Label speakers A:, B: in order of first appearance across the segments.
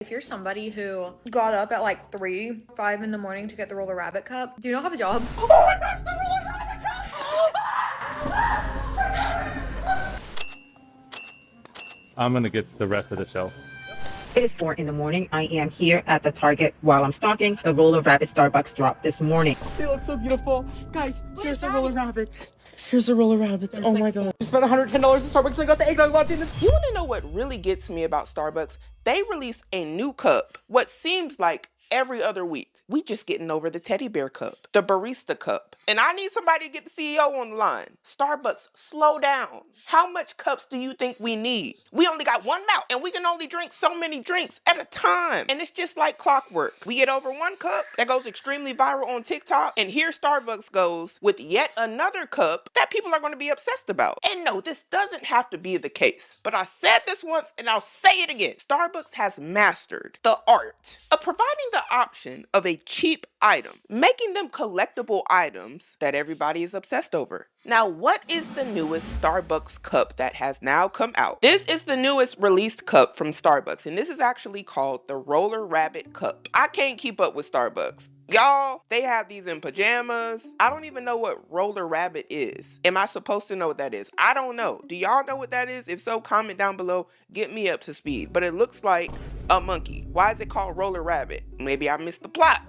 A: If you're somebody who got up at like 3, 5 in the morning to get the Roller Rabbit cup, do you not have a job?
B: Oh my gosh, the Roller Rabbit cup!
C: I'm gonna get the rest of the shelf.
D: It is 4 in the morning. I am here at the Target while I'm stocking. The Roller Rabbit Starbucks dropped this morning.
B: They look so beautiful. Guys, here's the Roller Rabbits. Here's the Roller Rabbits. Oh my god. I spent $110 at Starbucks and I got the eggnog latte.
E: You want to know what really gets me about Starbucks? They release a new cup, what seems like every other week. We just getting over the teddy bear cup, the barista cup. And I need somebody to get the CEO on the line. Starbucks, slow down. How much cups do you think we need? We only got one mouth and we can only drink so many drinks at a time. And it's just like clockwork. We get over one cup that goes extremely viral on TikTok, and here Starbucks goes with yet another cup that people are going to be obsessed about. And no, this doesn't have to be the case. But I said this once and I'll say it again. Starbucks has mastered the art of providing the option of a cheap item, making them collectible items that everybody is obsessed over. Now, what is the newest Starbucks cup that has now come out? This is the newest released cup from Starbucks, and this is actually called the Roller Rabbit Cup. I can't keep up with Starbucks. Y'all, they have these in pajamas. I don't even know what Roller Rabbit is. Am I supposed to know what that is? I don't know. Do y'all know what that is? If so, comment down below. Get me up to speed. But it looks like a monkey. Why is it called Roller Rabbit? Maybe I missed the plot.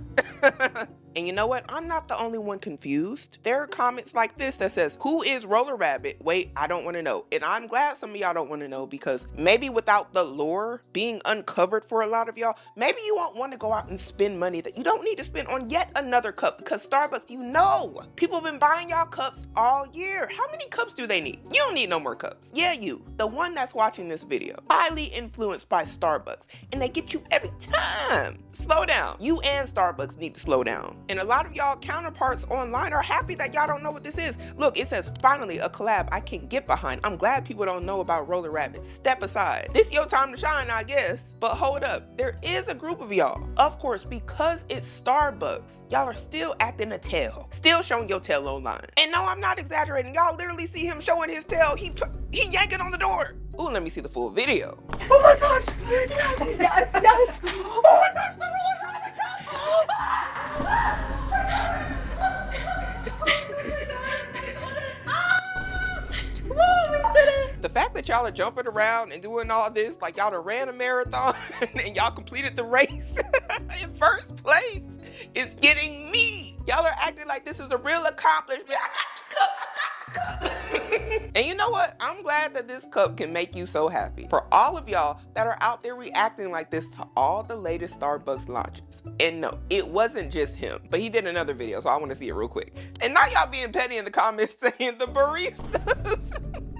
E: And you know what? I'm not the only one confused. There are comments like this that says, who is Roller Rabbit? Wait, I don't want to know. And I'm glad some of y'all don't want to know, because maybe without the lore being uncovered for a lot of y'all, maybe you won't want to go out and spend money that you don't need to spend on yet another cup, because Starbucks, you know, people have been buying y'all cups all year. How many cups do they need? You don't need no more cups. Yeah, you, the one that's watching this video, highly influenced by Starbucks, and they get you every time. Slow down. You and Starbucks need to slow down. And a lot of y'all counterparts online are happy that y'all don't know what this is. Look, it says, finally, a collab I can get behind. I'm glad people don't know about Roller Rabbit. Step aside. This your time to shine, I guess. But hold up, there is a group of y'all. Of course, because it's Starbucks, y'all are still acting a tail. Still showing your tail online. And no, I'm not exaggerating. Y'all literally see him showing his tail. He yanking on the door. Ooh, let me see the full video.
B: Oh my gosh. Yes. Oh my gosh, the Roller Rabbit cup.
E: The fact that y'all are jumping around and doing all this like y'all done ran a marathon and y'all completed the race in first place is getting me. Y'all are acting like this is a real accomplishment. I got the cup. And you know what? I'm glad that this cup can make you so happy. For all of y'all that are out there reacting like this to all the latest Starbucks launches. And no, it wasn't just him, but he did another video, so I want to see it real quick. And now y'all being petty in the comments saying the baristas.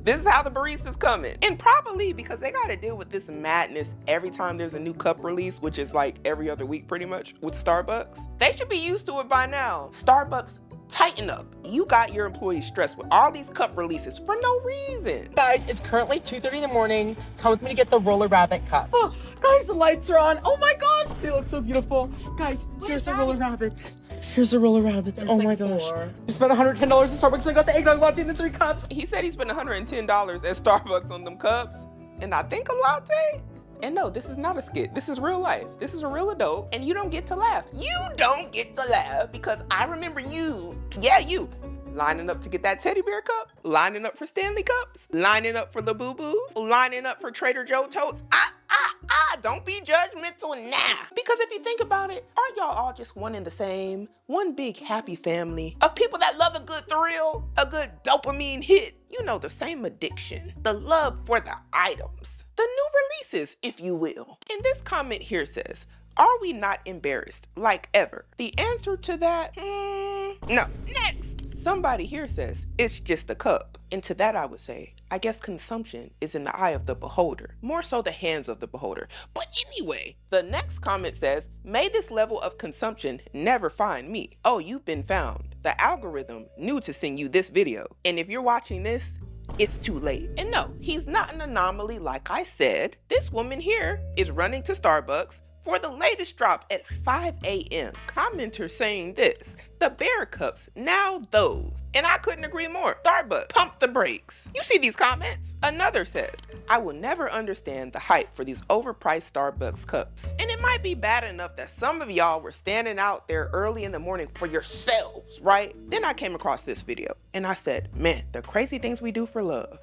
E: This is how the baristas coming. And probably because they gotta deal with this madness every time there's a new cup release, which is like every other week pretty much with Starbucks. They should be used to it by now. Starbucks, tighten up. You got your employees stressed with all these cup releases for no reason.
B: Guys, it's currently 2:30 in the morning. Come with me to get the Roller Rabbit cup. Oh, guys, the lights are on. Oh my gosh, they look so beautiful. Guys, here's the Roller Rabbits. Here's the Roller Rabbits. Oh my gosh. I spent $110 at Starbucks and I got the eggnog latte in the 3 cups.
E: He said he spent $110 at Starbucks on them cups, and I think a latte. And no, this is not a skit. This is real life. This is a real adult, and you don't get to laugh. You don't get to laugh because I remember you, yeah, you, lining up to get that teddy bear cup, lining up for Stanley cups, lining up for the boo-boos, lining up for Trader Joe totes. Don't be judgmental now. Because if you think about it, aren't y'all all just one and the same? One big happy family of people that love a good thrill, a good dopamine hit. You know, the same addiction, the love for the items, the new releases, if you will. And this comment here says, are we not embarrassed like ever? The answer to that, no. Next, somebody here says, it's just a cup. And to that I would say, I guess consumption is in the eye of the beholder, more so the hands of the beholder. But anyway, the next comment says, may this level of consumption never find me. Oh, you've been found. The algorithm knew to send you this video. And if you're watching this, it's too late. And no, he's not an anomaly like I said. This woman here is running to Starbucks, for the latest drop at 5 a.m. Commenter saying this, the bear cups, now those. And I couldn't agree more. Starbucks, pump the brakes. You see these comments? Another says, I will never understand the hype for these overpriced Starbucks cups. And it might be bad enough that some of y'all were standing out there early in the morning for yourselves, right? Then I came across this video and I said, man, the crazy things we do for love.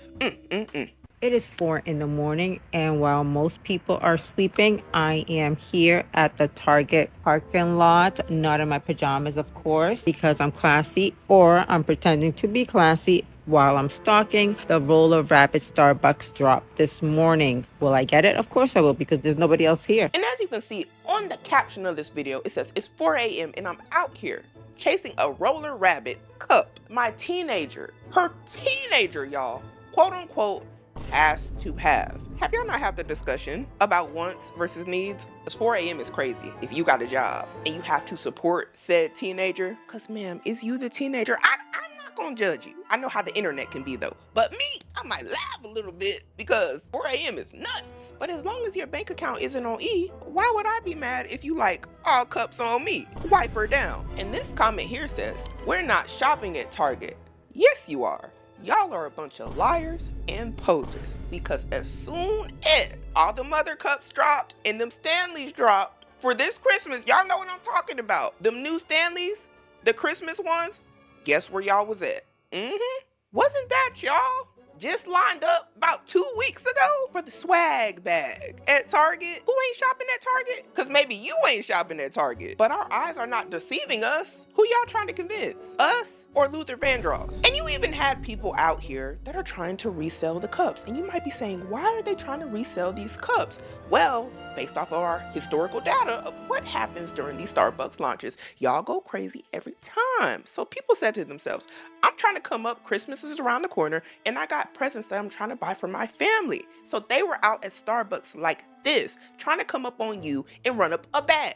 D: It is 4 in the morning, and while most people are sleeping, I am here at the Target parking lot, not in my pajamas, of course, because I'm classy, or I'm pretending to be classy while I'm stalking the Roller Rabbit Starbucks drop this morning. Will I get it? Of course I will, because there's nobody else here.
E: And as you can see on the caption of this video, it says, it's 4 a.m. and I'm out here chasing a Roller Rabbit cup. My teenager, her teenager, y'all, quote unquote, has to have. Have y'all not had the discussion about wants versus needs? Because 4 a.m. is crazy if you got a job and you have to support said teenager. Because ma'am, is you the teenager? I'm not gonna judge you. I know how the internet can be though. But me, I might laugh a little bit because 4 a.m. is nuts. But as long as your bank account isn't on E, why would I be mad if you like all cups on me? Wipe her down. And this comment here says, we're not shopping at Target. Yes, you are. Y'all are a bunch of liars and posers because as soon as all the mother cups dropped and them Stanleys dropped for this Christmas, y'all know what I'm talking about. Them new Stanleys, the Christmas ones, guess where y'all was at? Wasn't that y'all just lined up about 2 weeks ago for the swag bag at Target? Who ain't shopping at Target? Because maybe you ain't shopping at Target. But our eyes are not deceiving us. Who y'all trying to convince? Us or Luther Vandross? And you even had people out here that are trying to resell the cups. And you might be saying, why are they trying to resell these cups? Well, based off of our historical data of what happens during these Starbucks launches, y'all go crazy every time. So people said to themselves, I'm trying to come up, Christmas is around the corner, and I got presents that I'm trying to buy for my family. So they were out at Starbucks like this, trying to come up on you and run up a bag.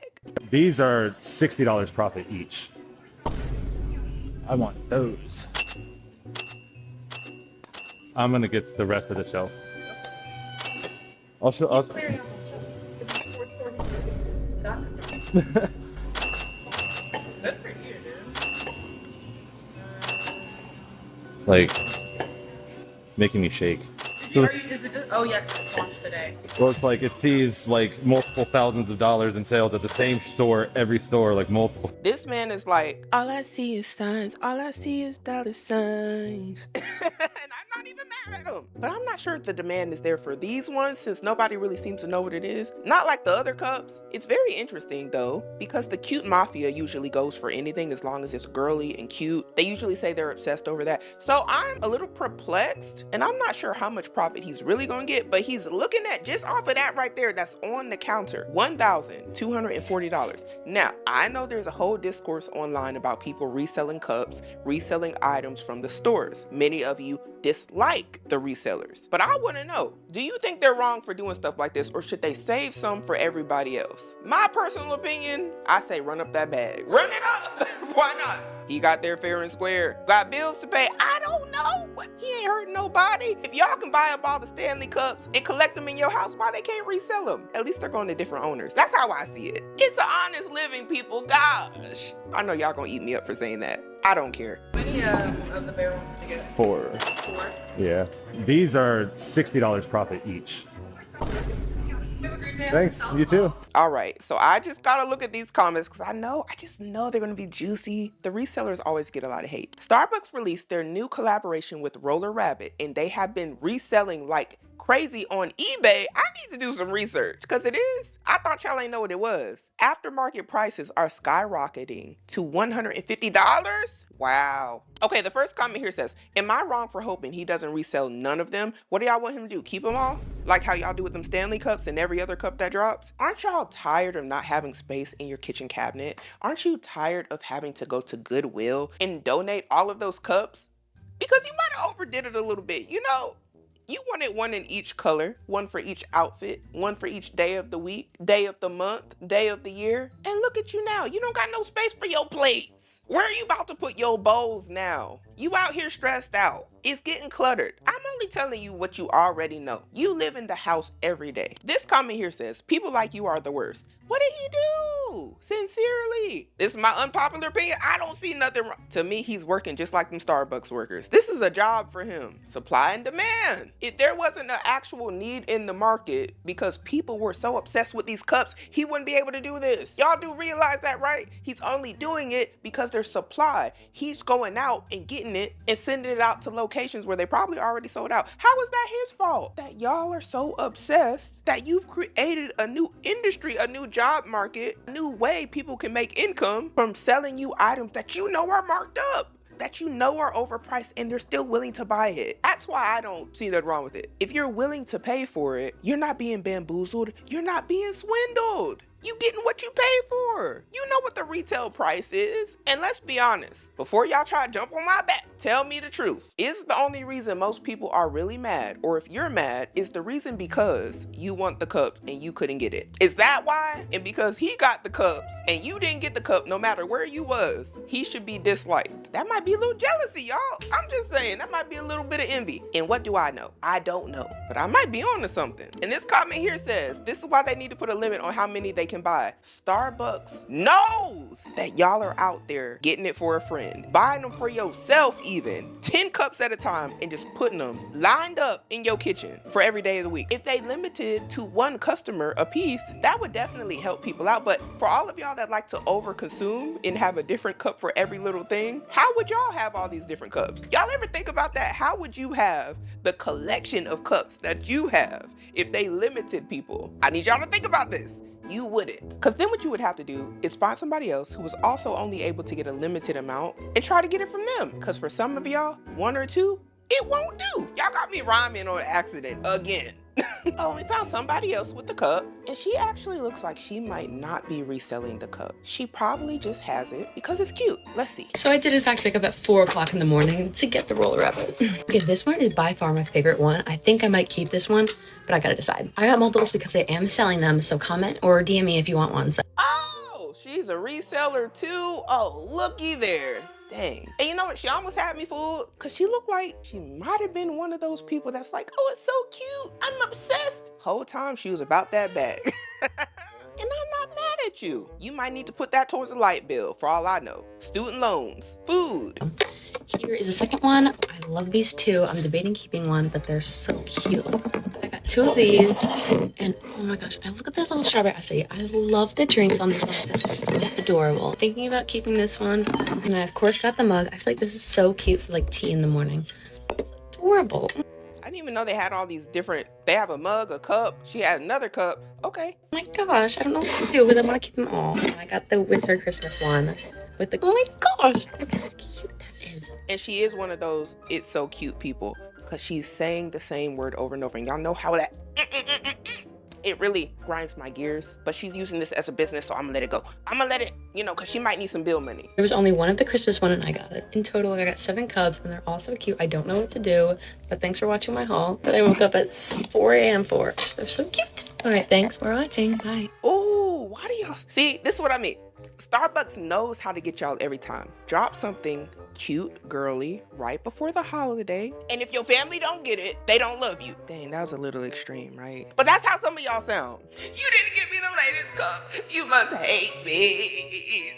C: These are $60 profit each. I want those. I'm gonna get the rest of the shelf. I'll show.
B: Good for you, dude.
C: Like, it's making me shake.
B: Is it just, oh yeah, it's launched today.
C: Well, it's like it sees like multiple thousands of dollars in sales at the same store, every store, like multiple.
E: This man is like, all I see is signs, all I see is dollar signs. And I'm not even mad at him. But I'm not sure if the demand is there for these ones since nobody really seems to know what it is. Not like the other cups. It's very interesting though, because the cute mafia usually goes for anything as long as it's girly and cute. They usually say they're obsessed over that. So I'm a little perplexed and I'm not sure how much profit he's really gonna get, but he's looking at just off of that right there that's on the counter, $1,240. Now, I know there's a whole discourse online about people reselling cups, reselling items from the stores. Many of you dislike the resellers. But I want to know, do you think they're wrong for doing stuff like this, or should they save some for everybody else? My personal opinion, I say run up that bag. Run it up! Why not? He got there fair and square. Got bills to pay. I don't know. But he ain't hurting nobody. If y'all can buy up all the Stanley cups and collect them in your house, why they can't resell them? At least they're going to different owners. That's how I see it. It's an honest living, people. Gosh. I know y'all gonna eat me up for saying that. I don't care.
B: How many of the bear ones did you get?
C: 4.
B: 4?
C: Yeah. These are $60 profit each.
B: Have a great day.
C: Thanks. You too.
E: All right, so I just gotta look at these comments because I just know they're gonna be juicy. The resellers always get a lot of hate. Starbucks released their new collaboration with Roller Rabbit, and they have been reselling like crazy on eBay. I need to do some research because it is. I thought y'all ain't know what it was. Aftermarket prices are skyrocketing to $150. Wow. Okay, the first comment here says, am I wrong for hoping he doesn't resell none of them? What do y'all want him to do? Keep them all? Like how y'all do with them Stanley cups and every other cup that drops? Aren't y'all tired of not having space in your kitchen cabinet? Aren't you tired of having to go to Goodwill and donate all of those cups? Because you might have overdid it a little bit, you know? You wanted one in each color, one for each outfit, one for each day of the week, day of the month, day of the year. And look at you now. You don't got no space for your plates. Where are you about to put your bowls now? You out here stressed out. It's getting cluttered. I'm only telling you what you already know. You live in the house every day. This comment here says, people like you are the worst. What did he do? Sincerely. This is my unpopular opinion. I don't see nothing wrong. To me, he's working just like them Starbucks workers. This is a job for him. Supply and demand. If there wasn't an actual need in the market because people were so obsessed with these cups, he wouldn't be able to do this. Y'all do realize that, right? He's only doing it because there's supply. He's going out and getting it and sending it out to locations where they probably already sold out. How is that his fault? That y'all are so obsessed that you've created a new industry, a new job market, a new way people can make income from selling you items that you know are marked up, that you know are overpriced, and they're still willing to buy it. That's why I don't see that wrong with it. If you're willing to pay for it, you're not being bamboozled, you're not being swindled. You getting what you pay for. You know what the retail price is. And let's be honest, before y'all try to jump on my back, tell me the truth. Is the only reason most people are really mad, or if you're mad, is the reason because you want the cup and you couldn't get it? Is that why? And because he got the cups and you didn't get the cup, no matter where you was, he should be disliked. That might be a little jealousy, y'all. I'm just saying, that might be a little bit of envy. And what do I know? I don't know, but I might be on to something. And this comment here says, this is why they need to put a limit on how many they can buy. Starbucks knows that y'all are out there getting it for a friend, buying them for yourself even, 10 cups at a time, and just putting them lined up in your kitchen for every day of the week. If they limited to one customer a piece, that would definitely help people out. But for all of y'all that like to overconsume and have a different cup for every little thing, how would y'all have all these different cups? Y'all ever think about that? How would you have the collection of cups that you have if they limited people? I need y'all to think about this. You wouldn't. Because then what you would have to do is find somebody else who was also only able to get a limited amount and try to get it from them. Because for some of y'all, one or two, it won't do. Y'all got me rhyming on accident again. Oh, we found somebody else with the cup, and she actually looks like she might not be reselling the cup. She probably just has it because it's cute. Let's see.
F: So I did in fact wake up at 4 o'clock in the morning to get the roller rabbit. Okay, this one is by far my favorite one. I think I might keep this one, but I gotta decide. I got multiples because I am selling them, so comment or DM me if you want one. So
E: oh, she's a reseller too. Oh, looky there. Dang. And you know what? She almost had me fooled because she looked like she might have been one of those people that's like, oh, it's so cute. I'm obsessed. Whole time she was about that bag. And I'm not mad at you. You might need to put that towards a light bill for all I know. Student loans, food.
F: here is the second one. I love these two. I'm debating keeping one, but they're so cute. I got two of these, and oh my gosh, I look at this little strawberry. I love the drinks on this one. This is so adorable. Thinking about keeping this one, and I of course got the mug. I feel like this is so cute for like tea in the morning. It's adorable.
E: I didn't even know they had all these different, they have a mug, a cup. She had another cup. Okay.
F: Oh my gosh, I don't know what to do with them. I want to keep them all. I got the winter Christmas one with the, oh my gosh, look how cute that is.
E: And she is one of those it's so cute people because she's saying the same word over and over. And y'all know how that, it really grinds my gears. But she's using this as a business, so I'm gonna let it go. I'm gonna let it, because she might need some bill money.
F: There was only one of the Christmas one and I got it. In total, I got 7 cubs and they're all so cute. I don't know what to do, but thanks for watching my haul that I woke up at 4 a.m. for. They're so cute. All right, thanks for watching. Bye.
E: Oh, why do y'all see? This is what I mean. Starbucks knows how to get y'all every time. Drop something cute, girly, right before the holiday. And if your family don't get it, they don't love you. Dang, that was a little extreme, right? But that's how some of y'all sound. You didn't give me the latest cup. You must hate me.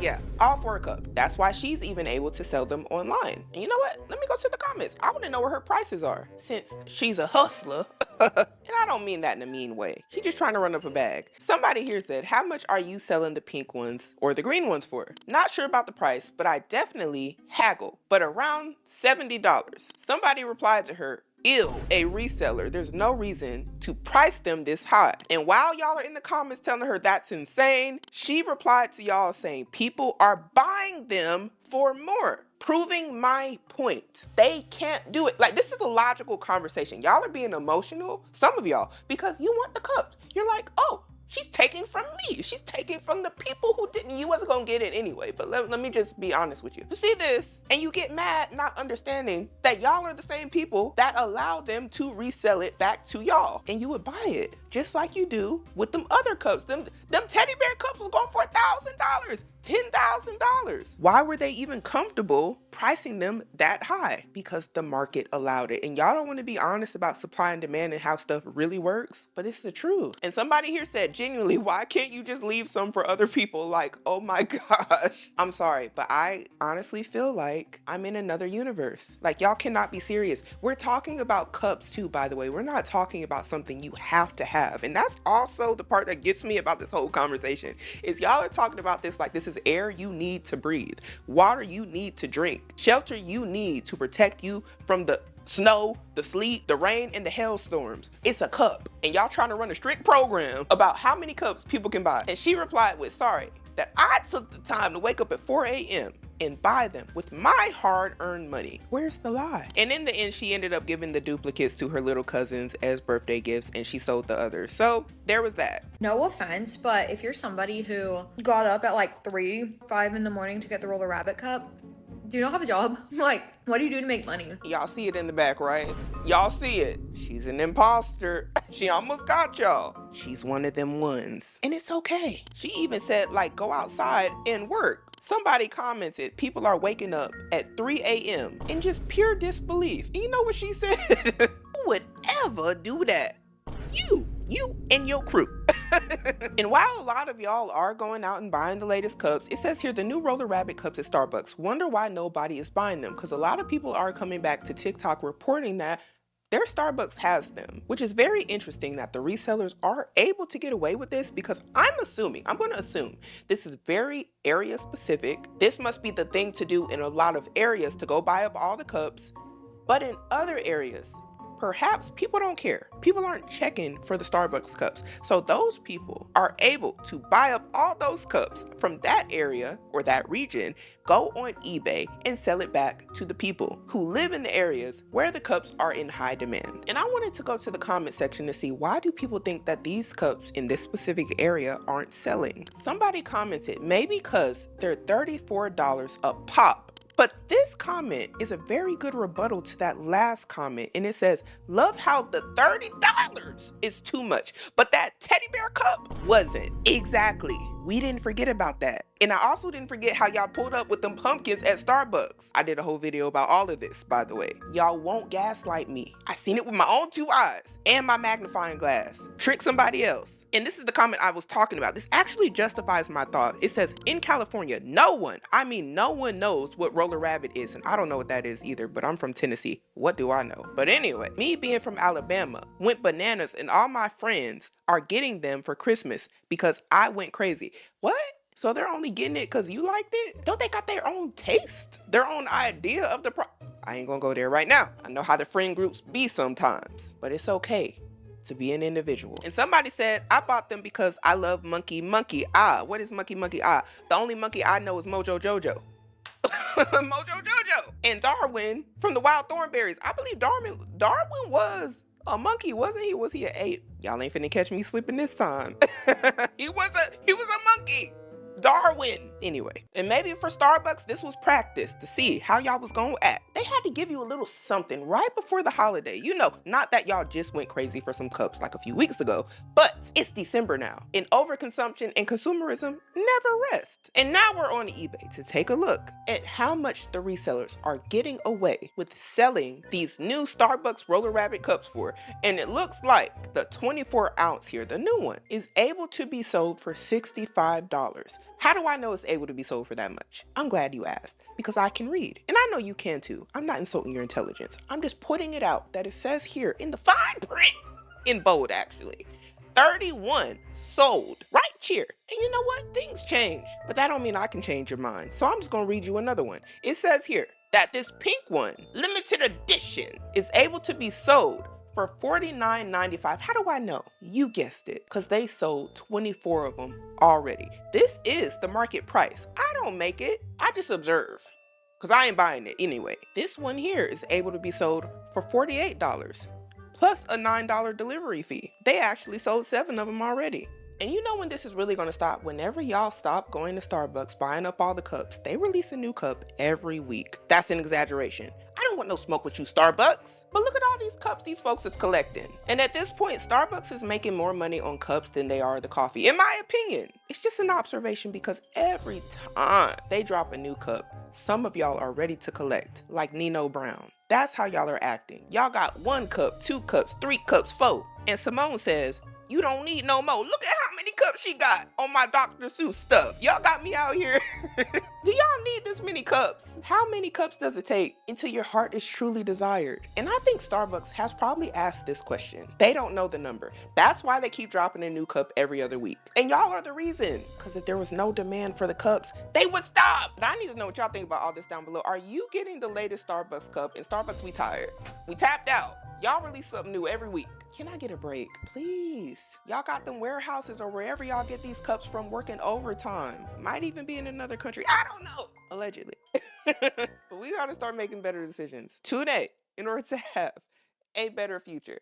E: Yeah, all for a cup. That's why she's even able to sell them online. And you know what? Let me go to the comments. I want to know where her prices are since she's a hustler. And I don't mean that in a mean way. She's just trying to run up a bag. Somebody here said, how much are you selling the pink ones or the green ones for? Not sure about the price, but I definitely haggle, but around $70. Somebody replied to her, ew, a reseller. There's no reason to price them this high. And while y'all are in the comments telling her that's insane, she replied to y'all saying people are buying them for more. Proving my point. They can't do it. Like, this is a logical conversation. Y'all are being emotional, some of y'all, because you want the cups. You're like, oh, she's taking from me. She's taking from the people who didn't. You wasn't gonna get it anyway, but let me just be honest with you. You see this and you get mad, not understanding that y'all are the same people that allow them to resell it back to y'all. And you would buy it just like you do with them other cups. Them teddy bear cups was going for $1,000. $10,000. Why were they even comfortable pricing them that high? Because the market allowed it. And y'all don't want to be honest about supply and demand and how stuff really works, but it's the truth. And somebody here said, genuinely, why can't you just leave some for other people? Like, oh my gosh. I'm sorry, but I honestly feel like I'm in another universe. Like, y'all cannot be serious. We're talking about cups too, by the way. We're not talking about something you have to have. And that's also the part that gets me about this whole conversation, is y'all are talking about this like this is air you need to breathe, water you need to drink, shelter you need to protect you from the snow, the sleet, the rain, and the hailstorms. It's a cup. And y'all trying to run a strict program about how many cups people can buy. And she replied with, sorry, that I took the time to wake up at 4 a.m. and buy them with my hard-earned money. Where's the lie? And in the end, she ended up giving the duplicates to her little cousins as birthday gifts, and she sold the others. So there was that.
A: No offense, but if you're somebody who got up at like 3, 5 in the morning to get the Roller Rabbit cup, do you not have a job? Like, what do you do to make money?
E: Y'all see it in the back, right? Y'all see it. She's an imposter. She almost got y'all. She's one of them ones. And it's okay. She even said, like, go outside and work. Somebody commented, people are waking up at 3 a.m. in just pure disbelief. And you know what she said? Who would ever do that? You and your crew. And while a lot of y'all are going out and buying the latest cups, it says here the new Roller Rabbit cups at Starbucks. Wonder why nobody is buying them, because a lot of people are coming back to TikTok reporting that their Starbucks has them, which is very interesting that the resellers are able to get away with this, because I'm going to assume this is very area specific. This must be the thing to do in a lot of areas, to go buy up all the cups. But in other areas, perhaps people don't care. People aren't checking for the Starbucks cups. So those people are able to buy up all those cups from that area or that region, go on eBay and sell it back to the people who live in the areas where the cups are in high demand. And I wanted to go to the comment section to see, why do people think that these cups in this specific area aren't selling? Somebody commented, maybe because they're $34 a pop. But this comment is a very good rebuttal to that last comment. And it says, love how the $30 is too much, but that teddy bear cup wasn't. Exactly. We didn't forget about that. And I also didn't forget how y'all pulled up with them pumpkins at Starbucks. I did a whole video about all of this, by the way. Y'all won't gaslight me. I seen it with my own 2 eyes and my magnifying glass. Trick somebody else. And this is the comment I was talking about. This actually justifies my thought. It says, in California, no one knows what Roller Rabbit is. And I don't know what that is either, but I'm from Tennessee. What do I know? But anyway, me being from Alabama, went bananas, and all my friends are getting them for Christmas because I went crazy. What? So they're only getting it because you liked it? Don't they got their own taste? Their own idea of the I ain't gonna go there right now. I know how the friend groups be sometimes, but it's okay to be an individual. And somebody said, I bought them because I love Monkey Ah. What is Monkey Ah? The only monkey I know is Mojo Jojo. Mojo Jojo. And Darwin from the Wild Thornberries. I believe Darwin was a monkey, wasn't he? Was he an ape? Y'all ain't finna catch me sleeping this time. He was a monkey. Darwin. Anyway, and maybe for Starbucks, this was practice to see how y'all was gonna act. They had to give you a little something right before the holiday. You know, not that y'all just went crazy for some cups like a few weeks ago, but it's December now, and overconsumption and consumerism never rest. And now we're on eBay to take a look at how much the resellers are getting away with selling these new Starbucks Roller Rabbit cups for. And it looks like the 24 ounce here, the new one, is able to be sold for $65. How do I know it's able to be sold for that much? I'm glad you asked, because I can read. And I know you can too. I'm not insulting your intelligence. I'm just putting it out that it says here in the fine print, in bold actually, 31 sold right here. And you know what? Things change, but that don't mean I can change your mind. So I'm just gonna read you another one. It says here that this pink one, limited edition, is able to be sold for $49.95. How do I know? You guessed it, because they sold 24 of them already. This is the market price. I don't make it, I just observe, because I ain't buying it anyway. This one here is able to be sold for $48, plus a $9 delivery fee. They actually sold 7 of them already. And you know when this is really gonna stop? Whenever y'all stop going to Starbucks, buying up all the cups, they release a new cup every week. That's an exaggeration. I don't want no smoke with you, Starbucks. But look at all these cups these folks is collecting. And at this point, Starbucks is making more money on cups than they are the coffee, in my opinion. It's just an observation because every time they drop a new cup, some of y'all are ready to collect, like Nino Brown. That's how y'all are acting. Y'all got 1 cup, 2 cups, 3 cups, 4. And Symone says, you don't need no more. Look at how many cups she got on my Dr. Seuss stuff. Y'all got me out here. Do y'all need this many cups? How many cups does it take until your heart is truly desired? And I think Starbucks has probably asked this question. They don't know the number. That's why they keep dropping a new cup every other week. And y'all are the reason. Because if there was no demand for the cups, they would stop. But I need to know what y'all think about all this down below. Are you getting the latest Starbucks cup? And Starbucks, we tired. We tapped out. Y'all release something new every week. Can I get a break? Please. Y'all got them warehouses or wherever y'all get these cups from working overtime. Might even be in another country. I don't know. Allegedly. But we gotta start making better decisions today in order to have a better future.